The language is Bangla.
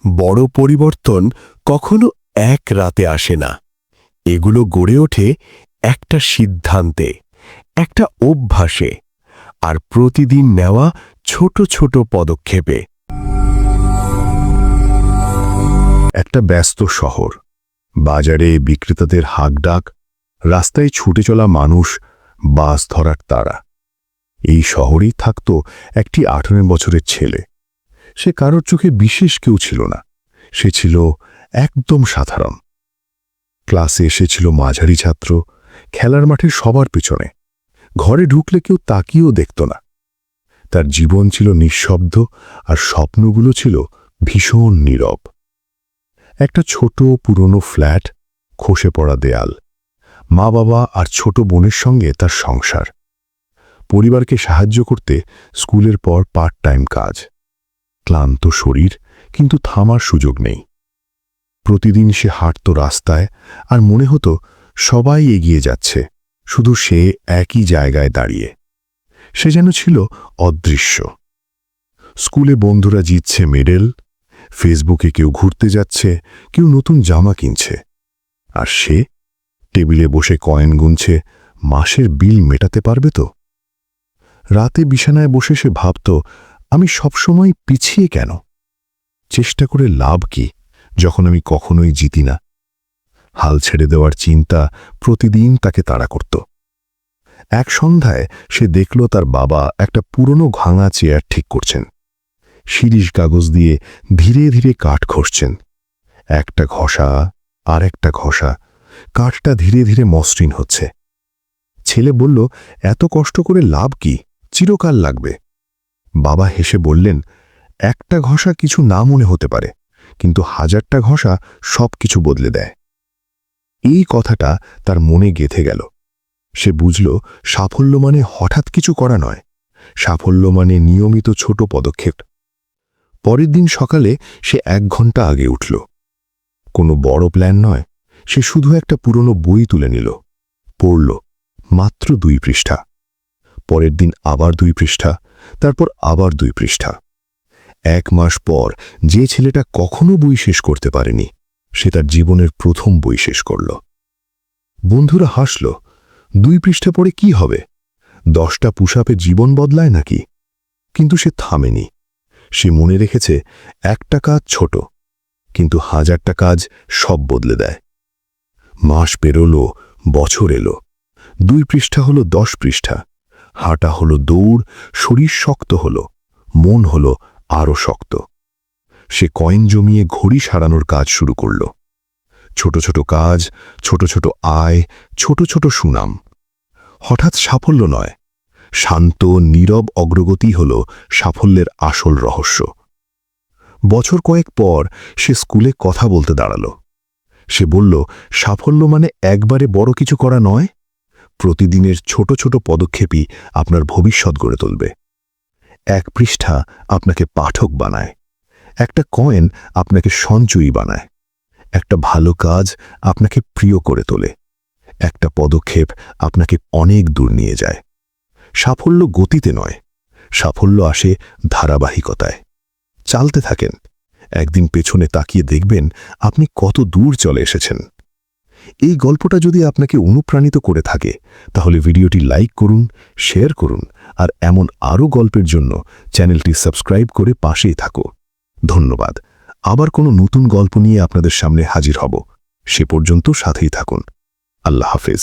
বড় পরিবর্তন কখনো এক রাতে আসে না। এগুলো গড়ে ওঠে একটা সিদ্ধান্তে, একটা অভ্যাসে, আর প্রতিদিন নেওয়া ছোট ছোট পদক্ষেপে। একটা ব্যস্ত শহর, বাজারে বিক্রেতাদের হাঁকডাক, রাস্তায় ছুটে চলা মানুষ, বাস ধরার তাড়া। এই শহরেই থাকত একটি 18 বছরের ছেলে। সে কারোর চোখে বিশেষ কেউ ছিল না, সে ছিল একদম সাধারণ। ক্লাসে এসেছিল মাঝারি ছাত্র, খেলার মাঠে সবার পিছনে, ঘরে ঢুকলে কেউ তাকিয়েও দেখত না। তার জীবন ছিল নিঃশব্দ, আর স্বপ্নগুলো ছিল ভীষণ নীরব। একটা ছোট পুরনো ফ্ল্যাট, খসে পড়া দেয়াল, মা বাবা আর ছোট বোনের সঙ্গে তার সংসার। পরিবারকে সাহায্য করতে স্কুলের পর পার্ট টাইম কাজ। ক্লান্ত শরীর, কিন্তু থামার সুযোগ নেই। প্রতিদিন সে হাঁটত রাস্তায়, আর মনে হতো সবাই এগিয়ে যাচ্ছে, শুধু সে একই জায়গায় দাঁড়িয়ে। সে যেন ছিল অদৃশ্য। স্কুলে বন্ধুরা জিতছে মেডেল, ফেসবুকে কেউ ঘুরতে যাচ্ছে, কেউ নতুন জামা কিনছে, আর সে টেবিলে বসে কয়েন গুনছে, মাসের বিল মেটাতে পারবে তো? রাতে বিছানায় বসে সে ভাবত, আমি সবসময় পিছিয়ে কেন? চেষ্টা করে লাভ কি, যখন আমি কখনোই জিতি না? হাল ছেড়ে দেওয়ার চিন্তা প্রতিদিন তাকে তাড়া করত। এক সন্ধ্যায় সে দেখল তার বাবা একটা পুরনো ভাঙা চেয়ার ঠিক করছেন। শিরিষ কাগজ দিয়ে ধীরে ধীরে কাঠ ঘষছেন। একটা ঘষা, আর একটা ঘষা, কাঠটা ধীরে ধীরে মসৃণ হচ্ছে। ছেলে বলল, এত কষ্ট করে লাভ কি, চিরকাল লাগবে। বাবা হেসে বললেন, একটা ঘষা কিছু না মনে হতে পারে, কিন্তু 1000টা ঘষা সব কিছু বদলে দেয়। এই কথাটা তার মনে গেঁথে গেল। সে বুঝল, সাফল্য মানে হঠাৎ কিছু করা নয়, সাফল্য মানে নিয়মিত ছোট পদক্ষেপ। পরের দিন সকালে সে 1 ঘন্টা আগে উঠল। কোনো বড় প্ল্যান নয়, সে শুধু একটা পুরনো বই তুলে নিল, পড়ল, মাত্র 2 পৃষ্ঠা। পরের দিন আবার 2 পৃষ্ঠা, তারপর আবার 2 পৃষ্ঠা। 1 মাস পর যে ছেলেটা কখনো বই শেষ করতে পারেনি, সে তার জীবনের প্রথম বই শেষ করল। বন্ধুরা হাসল, 2 পৃষ্ঠা পড়ে কি হবে? 10টা পুশ-আপে জীবন বদলায় নাকি? কিন্তু সে থামেনি। সে মনে রেখেছে, একটা কাজ ছোট, কিন্তু 1000টা কাজ সব বদলে দেয়। মাস পেরোল, বছর এলো, 2 পৃষ্ঠা হলো 10 পৃষ্ঠা। হাঁটা হলো দৌড়, শরীর শক্ত হলো, মন হলো আরো শক্ত। সে কয়েন জমিয়ে ঘড়ি সারানোর কাজ শুরু করল। ছোট ছোট কাজ, ছোট ছোট আয়, ছোট ছোট সুনাম। হঠাৎ সাফল্য নয়, শান্ত নীরব অগ্রগতি হল সাফল্যের আসল রহস্য। বছর কয়েক পর সে স্কুলে কথা বলতে দাঁড়াল। সে বলল, সাফল্য মানে একবারে বড় কিছু করা নয়, প্রতিদিনের ছোট ছোট পদক্ষেপই আপনার ভবিষ্যৎ গড়ে তুলবে। 1 পৃষ্ঠা আপনাকে পাঠক বানায়, একটা কয়েন আপনাকে সঞ্চয়ী বানায়, একটা ভালো কাজ আপনাকে প্রিয় করে তোলে, একটা পদক্ষেপ আপনাকে অনেক দূর নিয়ে যায়। সাফল্য গতিতে নয়, সাফল্য আসে ধারাবাহিকতায়। চালতে থাকেন, একদিন পেছনে তাকিয়ে দেখবেন আপনি কত দূর চলে এসেছেন। এই গল্পটা যদি আপনাকে অনুপ্রাণিত করে থাকে, তাহলে ভিডিওটি লাইক করুন, শেয়ার করুন, আর এমন আরও গল্পের জন্য চ্যানেলটি সাবস্ক্রাইব করে পাশেই থাকো। ধন্যবাদ। আবার কোনো নতুন গল্প নিয়ে আপনাদের সামনে হাজির হব। সে পর্যন্ত সাথেই থাকুন। আল্লাহ হাফেজ।